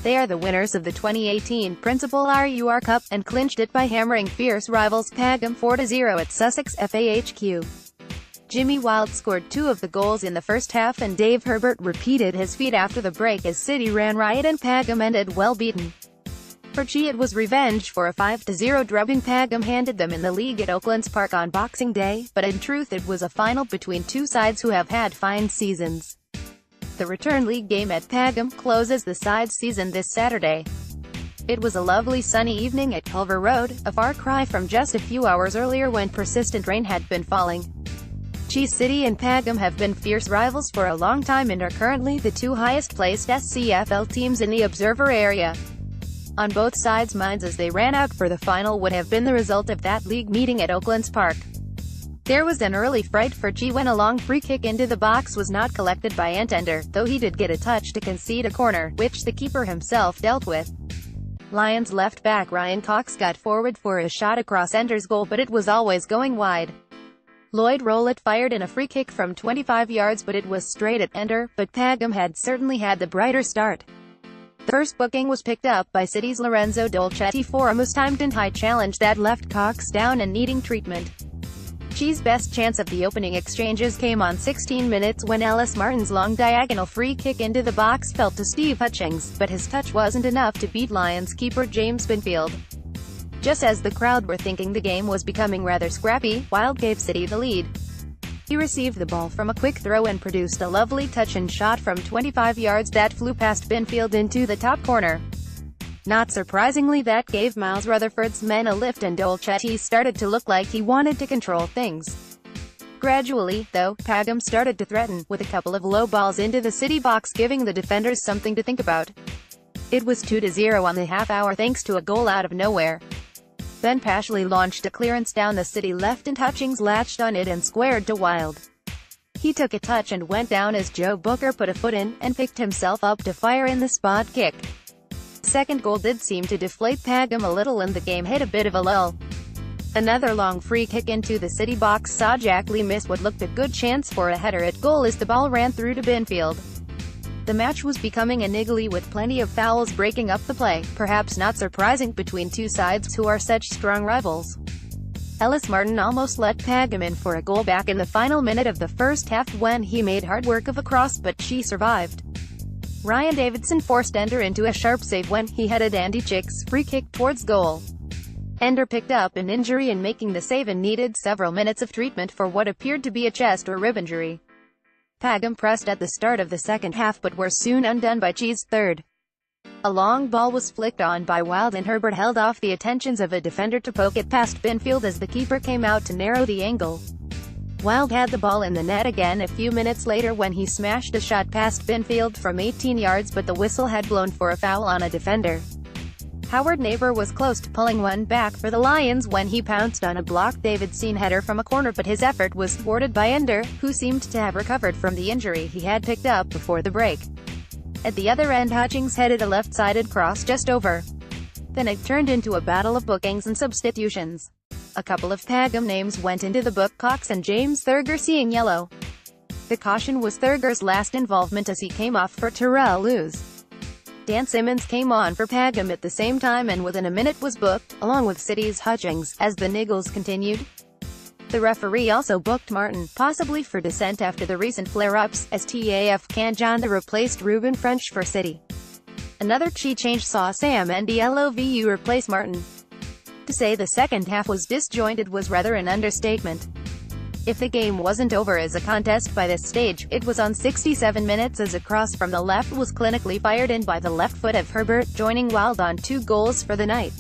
They are the winners of the 2018 Principal RUR Cup, and clinched it by hammering fierce rivals Pagham 4-0 at Sussex FA HQ. Jimmy Wilde scored 2 of the goals in the first half, and Dave Herbert repeated his feat after the break as City ran riot and Pagham ended well beaten. For Chi, it was revenge for a 5-0 drubbing Pagham handed them in the league at Oaklands Park on Boxing Day, but in truth it was a final between two sides who have had fine seasons. The return league game at Pagham closes the side's season this Saturday. It was a lovely sunny evening at Culver Road, a far cry from just a few hours earlier when persistent rain had been falling. Chichester City and Pagham have been fierce rivals for a long time and are currently the two highest-placed SCFL teams in the Observer area. On both sides' minds as they ran out for the final would have been the result of that league meeting at Oaklands Park. There was an early fright for Chi when a long free kick into the box was not collected by Ender, though he did get a touch to concede a corner, which the keeper himself dealt with. Lions left back Ryan Cox got forward for a shot across Ender's goal, but it was always going wide. Lloyd Rowlett fired in a free kick from 25 yards, but it was straight at Ender, but Pagham had certainly had the brighter start. The first booking was picked up by City's Lorenzo Dolcetti for a mistimed high challenge that left Cox down and needing treatment. Chi's best chance of the opening exchanges came on 16 minutes when Ellis Martin's long diagonal free kick into the box fell to Steve Hutchings, but his touch wasn't enough to beat Lions keeper James Binfield. Just as the crowd were thinking the game was becoming rather scrappy, Wilde gave City the lead. He received the ball from a quick throw and produced a lovely touch-and shot from 25 yards that flew past Binfield into the top corner. Not surprisingly, that gave Miles Rutherford's men a lift and Dolcetti started to look like he wanted to control things. Gradually, though, Pagham started to threaten, with a couple of low balls into the City box giving the defenders something to think about. It was 2-0 on the half-hour thanks to a goal out of nowhere. Ben Pashley launched a clearance down the City left and Hutchings latched on it and squared to Wilde. He took a touch and went down as Joe Booker put a foot in, and picked himself up to fire in the spot kick. The second goal did seem to deflate Pagham a little and the game hit a bit of a lull. Another long free kick into the City box saw Jack Lee miss what looked a good chance for a header at goal as the ball ran through to Binfield. The match was becoming a niggly with plenty of fouls breaking up the play, perhaps not surprising between two sides who are such strong rivals. Ellis Martin almost let Pagham in for a goal back in the final minute of the first half when he made hard work of a cross, but Chi survived. Ryan Davidson forced Ender into a sharp save when he headed Andy Chick's free kick towards goal. Ender picked up an injury in making the save and needed several minutes of treatment for what appeared to be a chest or rib injury. Pagham pressed at the start of the second half but were soon undone by Chi's third. A long ball was flicked on by Wilde and Herbert held off the attentions of a defender to poke it past Binfield as the keeper came out to narrow the angle. Wilde had the ball in the net again a few minutes later when he smashed a shot past Binfield from 18 yards, but the whistle had blown for a foul on a defender. Howard Neighbor was close to pulling one back for the Lions when he pounced on a blocked Davidson header from a corner, but his effort was thwarted by Ender, who seemed to have recovered from the injury he had picked up before the break. At the other end, Hutchings headed a left-sided cross just over. Then it turned into a battle of bookings and substitutions. A couple of Pagham names went into the book, Cox and James Thurger seeing yellow. The caution was Thurger's last involvement as he came off for Terrell Lewis. Dan Simmons came on for Pagham at the same time and within a minute was booked, along with City's Hutchings, as the niggles continued. The referee also booked Martin, possibly for dissent after the recent flare-ups, as TAF Canjanda replaced Ruben French for City. Another Chi change saw Sam Ndlovu replace Martin. To say the second half was disjointed was rather an understatement. If the game wasn't over as a contest by this stage, it was on 67 minutes as a cross from the left was clinically fired in by the left foot of Herbert, joining Wilde on 2 goals for the night.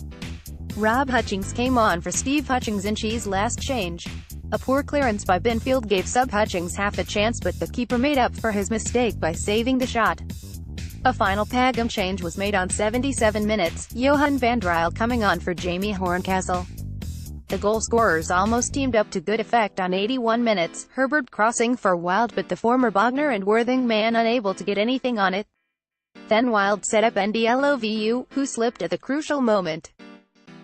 Rob Hutchings came on for Steve Hutchings in Chi's last change. A poor clearance by Binfield gave sub Hutchings half a chance, but the keeper made up for his mistake by saving the shot. A final Pagham change was made on 77 minutes, Johan van Driel coming on for Jamie Horncastle. The goal scorers almost teamed up to good effect on 81 minutes, Herbert crossing for Wilde but the former Bogner and Worthing man unable to get anything on it. Then Wilde set up Ndlovu, who slipped at the crucial moment.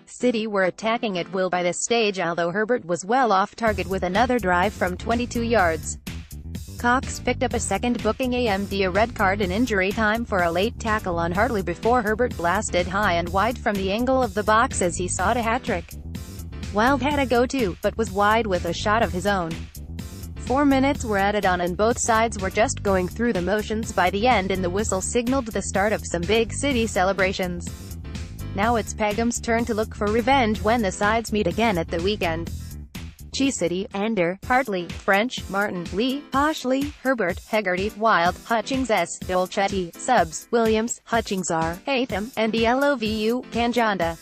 City were attacking at will by this stage, although Herbert was well off target with another drive from 22 yards. Cox picked up a second booking AMD a red card in injury time for a late tackle on Hartley before Herbert blasted high and wide from the angle of the box as he sought a hat-trick. Wild had a go too, but was wide with a shot of his own. 4 minutes were added on and both sides were just going through the motions by the end, and the whistle signaled the start of some big city celebrations. Now it's Pagham's turn to look for revenge when the sides meet again at the weekend. Chichester City, Ender, Hartley, French, Martin, Lee, Poshley, Herbert, Hegarty, Wild, Hutchings S, Dolcetti, Subs, Williams, Hutchings R, Hatham, and Lovu, Kanjanda.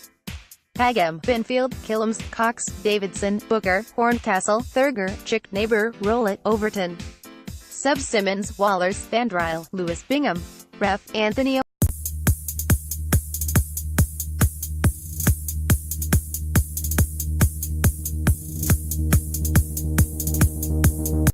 Pagham, Binfield, Killams, Cox, Davidson, Booker, Horncastle, Thurger, Chick, Neighbor, Rowlett, Overton. Subs Simmons, Wallers, Vandryle, Lewis, Bingham. Ref, Anthony